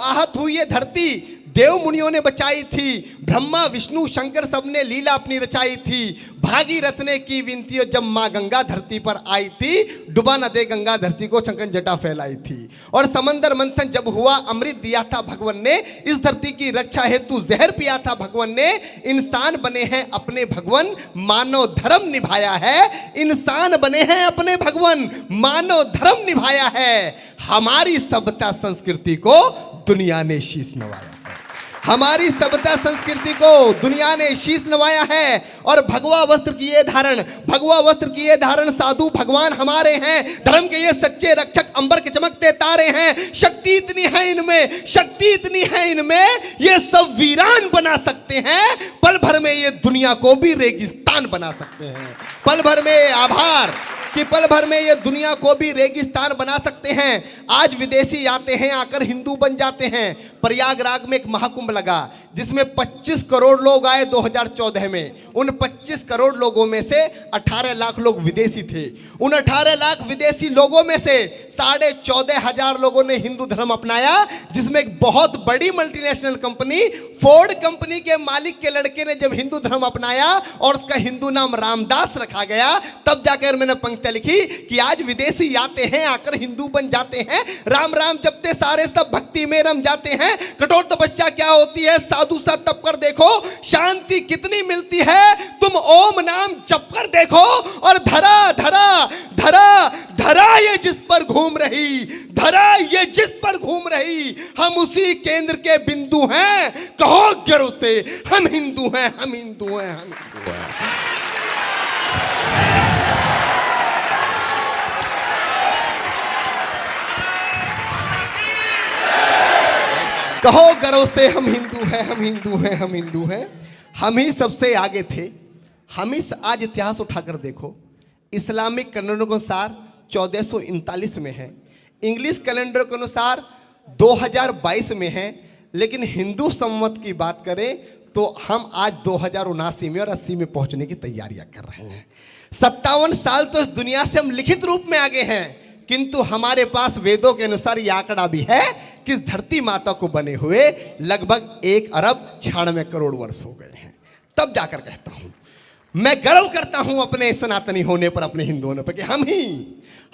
आहत हुई ये धरती, देव मुनियों ने बचाई थी, ब्रह्मा विष्णु शंकर सबने लीला अपनी रचाई थी। भागीरथ ने की विनती और जब माँ गंगा धरती पर आई थी, डुबा न दे गंगा धरती को छंकन जटा फैलाई थी। और समंदर मंथन जब हुआ, अमृत दिया था भगवान ने, इस धरती की रक्षा हेतु जहर पिया था भगवान ने। इंसान बने हैं अपने भगवान, मानव धर्म निभाया है। इंसान बने हैं अपने भगवान, मानव धर्म निभाया है। हमारी सभ्यता संस्कृति को दुनिया ने शीश नवाया है। हमारी सभ्यता संस्कृति को दुनिया ने शीश नवाया है। और भगवा वस्त्र किए धारण, भगवा वस्त्र किए धारण साधु भगवान हमारे हैं। धर्म के ये सच्चे रक्षक अंबर के चमकते तारे हैं। शक्ति इतनी है इनमें, शक्ति इतनी है इनमें, ये सब वीरान बना सकते हैं। पल भर में ये दुनिया को भी रेगिस्तान बना सकते हैं। पल भर में आभार कि पल भर में ये दुनिया को भी रेगिस्तान बना सकते हैं। आज विदेशी आते हैं, आकर हिंदू बन जाते हैं। प्रयागराज में एक महाकुंभ लगा जिसमें 25 करोड़ लोग आए 2014 में। उन 25 करोड़ लोगों में से 18 लाख लोग विदेशी थे। उन 18 लाख विदेशी लोगों में से 14,500 लोगों ने हिंदू धर्म अपनाया, जिसमें एक बहुत बड़ी मल्टीनेशनल कंपनी फोर्ड कंपनी के मालिक के लड़के ने जब हिंदू धर्म अपनाया और उसका हिंदू नाम रामदास रखा गया, तब जाकर मैंने पंक्तियां लिखी कि आज विदेशी आते हैं, आकर हिंदू बन जाते हैं। राम राम जपते सारे सब भक्ति में रम जाते हैं। कठोर तपस्या क्या होती है, साधु सा तप कर देखो, शांति कितनी मिलती है। तुम ओम नाम जप कर देखो। और धरा धरा धरा धरा ये जिस पर घूम रही, धरा ये जिस पर घूम रही, हम उसी केंद्र के बिंदु हैं। कहो गर्व से हम हिंदू हैं, हम हिंदू हैं, हम हिंदू हैं। कहो गर्व से हम हिंदू हैं, हम हिंदू हैं, हम हिंदू हैं। हम ही सबसे आगे थे। हम ही आज इतिहास उठाकर देखो, इस्लामिक कैलेंडर के अनुसार 1439 में है, इंग्लिश कैलेंडर के अनुसार 2022 में है, लेकिन हिंदू संवत की बात करें तो हम आज 2079 में और 80 में पहुंचने की तैयारियां कर रहे हैं। 57 साल तो इस दुनिया से हम लिखित रूप में आगे हैं, किंतु हमारे पास वेदों के अनुसार यह आंकड़ा भी है कि इस धरती माता को बने हुए लगभग 1 अरब 96 करोड़ वर्ष हो गए हैं। तब जाकर कहता हूं, मैं गर्व करता हूं अपने सनातनी होने पर, अपने हिंदू होने पर, कि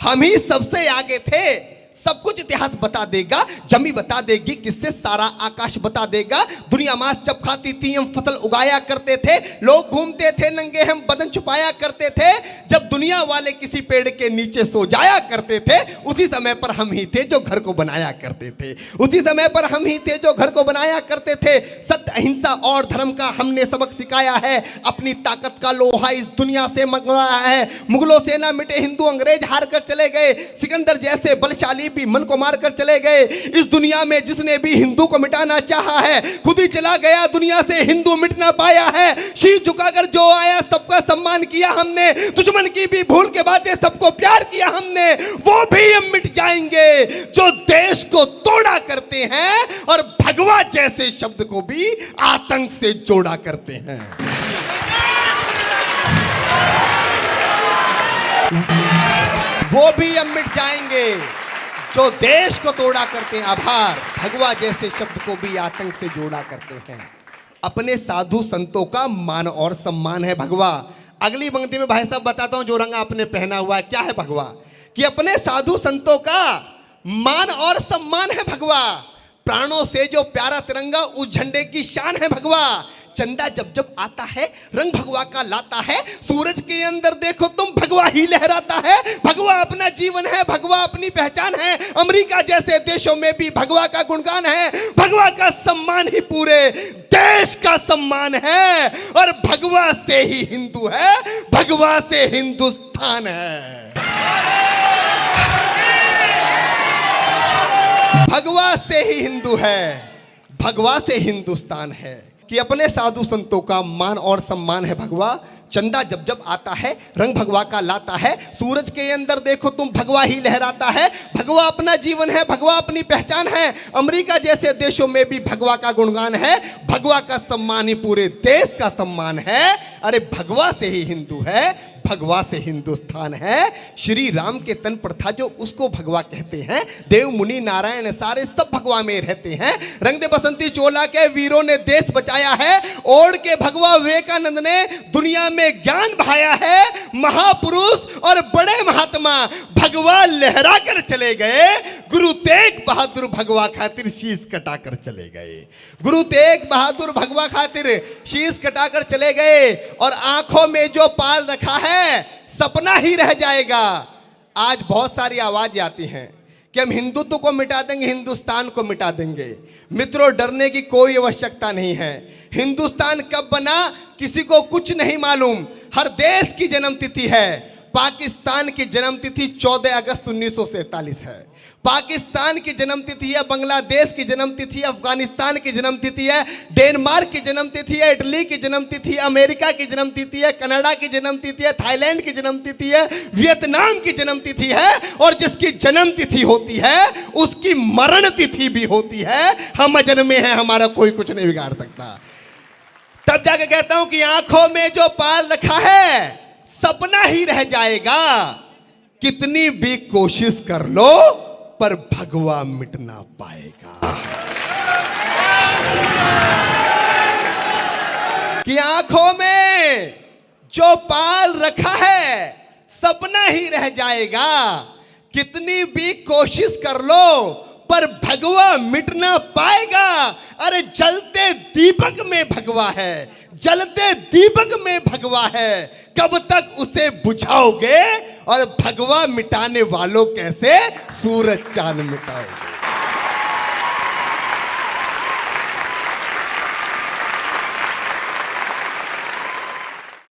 हम ही सबसे आगे थे। सब कुछ इतिहास बता देगा, जमी बता देगी, किससे सारा आकाश बता देगा। दुनिया मांस जब खाती थी, हम फसल उगाया करते थे। लोग घूमते थे नंगे, हम बदन छुपाया करते थे। जब दुनिया वाले किसी पेड़ के नीचे सो जाया करते थे, उसी समय पर हम ही थे जो घर को बनाया करते थे। उसी समय पर हम ही थे जो घर को बनाया करते थे। सत्य, अहिंसा और धर्म का हमने सबक सिखाया है। अपनी ताकत का लोहा इस दुनिया से मंगवाया है। मुगलों से ना मिटे हिंदू, अंग्रेज हार कर चले गए। सिकंदर जैसे बलशाली भी मन को मारकर चले गए। इस दुनिया में जिसने भी हिंदू को मिटाना चाहा है, खुद ही चला गया दुनिया से, हिंदू मिट ना पाया है। शीश झुकाकर जो आया सबका सम्मान किया हमने। दुश्मन की भी भूल के बातें सबको प्यार किया हमने। वो भी हम मिट जाएंगे जो देश को तोड़ा करते हैं और भगवा जैसे शब्द को भी आतंक से जोड़ा करते हैं। वो भी हम मिट जाएंगे जो देश को तोड़ा करते हैं। आभार, भगवा जैसे शब्द को भी आतंक से जोड़ा करते हैं। अपने साधु संतों का मान और सम्मान है भगवा। अगली पंक्ति में भाई साहब बताता हूं, जो रंग आपने पहना हुआ है क्या है भगवा, कि अपने साधु संतों का मान और सम्मान है भगवा। प्राणों से जो प्यारा तिरंगा, उस झंडे की शान है भगवा। चंदा जब जब आता है, रंग भगवा का लाता है। सूरज के अंदर देखो तुम, भगवा ही लहराता है। भगवा अपना जीवन है, भगवा अपनी पहचान है। अमेरिका जैसे देशों में भी भगवा का गुणगान है। भगवा का सम्मान ही पूरे देश का सम्मान है। और भगवा से ही हिंदू है, भगवा से हिंदुस्तान है। भगवा से ही हिंदू है, भगवा से हिंदुस्तान है। कि अपने साधु संतों का मान और सम्मान है भगवा। चंदा जब जब आता है, रंग भगवा का लाता है। सूरज के अंदर देखो तुम, भगवा ही लहराता है। भगवा अपना जीवन है, भगवा अपनी पहचान है। अमेरिका जैसे देशों में भी भगवा का गुणगान है। भगवा का सम्मान ही पूरे देश का सम्मान है। अरे भगवा से ही हिंदू है, भगवा से हिंदुस्तान है। श्री राम के तन पर था जो उसको भगवा कहते हैं। देव मुनि नारायण सारे सब भगवा में रहते हैं। रंग दे बसंती चोला के वीरों ने देश बचाया है। ओढ़ के भगवा विवेकानंद ने दुनिया में ज्ञान बहाया है। महापुरुष और बड़े महात्मा भगवा लहरा कर चले गए। गुरु तेग बहादुर भगवा खातिर शीश कटाकर चले गए। गुरु तेग बहादुर भगवा खातिर शीश कटाकर चले गए। और आंखों में जो पाल रखा है सपना ही रह जाएगा। आज बहुत सारी आवाजें आती हैं कि हम हिंदुत्व को मिटा देंगे, हिंदुस्तान को मिटा देंगे। मित्रों, डरने की कोई आवश्यकता नहीं है। हिंदुस्तान कब बना किसी को कुछ नहीं मालूम। हर देश की जन्मतिथि है। पाकिस्तान की जन्मतिथि 14 अगस्त 1947 है। पाकिस्तान की जन्मतिथि है। बांग्लादेश की जन्मतिथि है। अफगानिस्तान की जन्मतिथि है। डेनमार्क की जन्मतिथि है। इटली की जन्मतिथि है। अमेरिका की जन्मतिथि है। कनाडा की जन्मतिथि है। थाईलैंड की जन्मतिथि है। वियतनाम की जन्मतिथि है। और जिसकी जन्मतिथि होती है उसकी मरण तिथि भी होती है। हम अजन्मे हैं, हमारा कोई कुछ नहीं बिगाड़ सकता। तब जाके कहता हूं कि आंखों में जो पाल रखा है सपना ही रह जाएगा। कितनी भी कोशिश कर लो पर भगवा मिट ना पाएगा। कि आंखों में जो पाल रखा है सपना ही रह जाएगा। कितनी भी कोशिश कर लो पर भगवा मिट ना पाएगा। अरे जलते दीपक में भगवा है, जलते दीपक में भगवा है। कब तक उसे बुझाओगे और भगवा मिटाने वालों कैसे सूरज चांद मिटाओगे।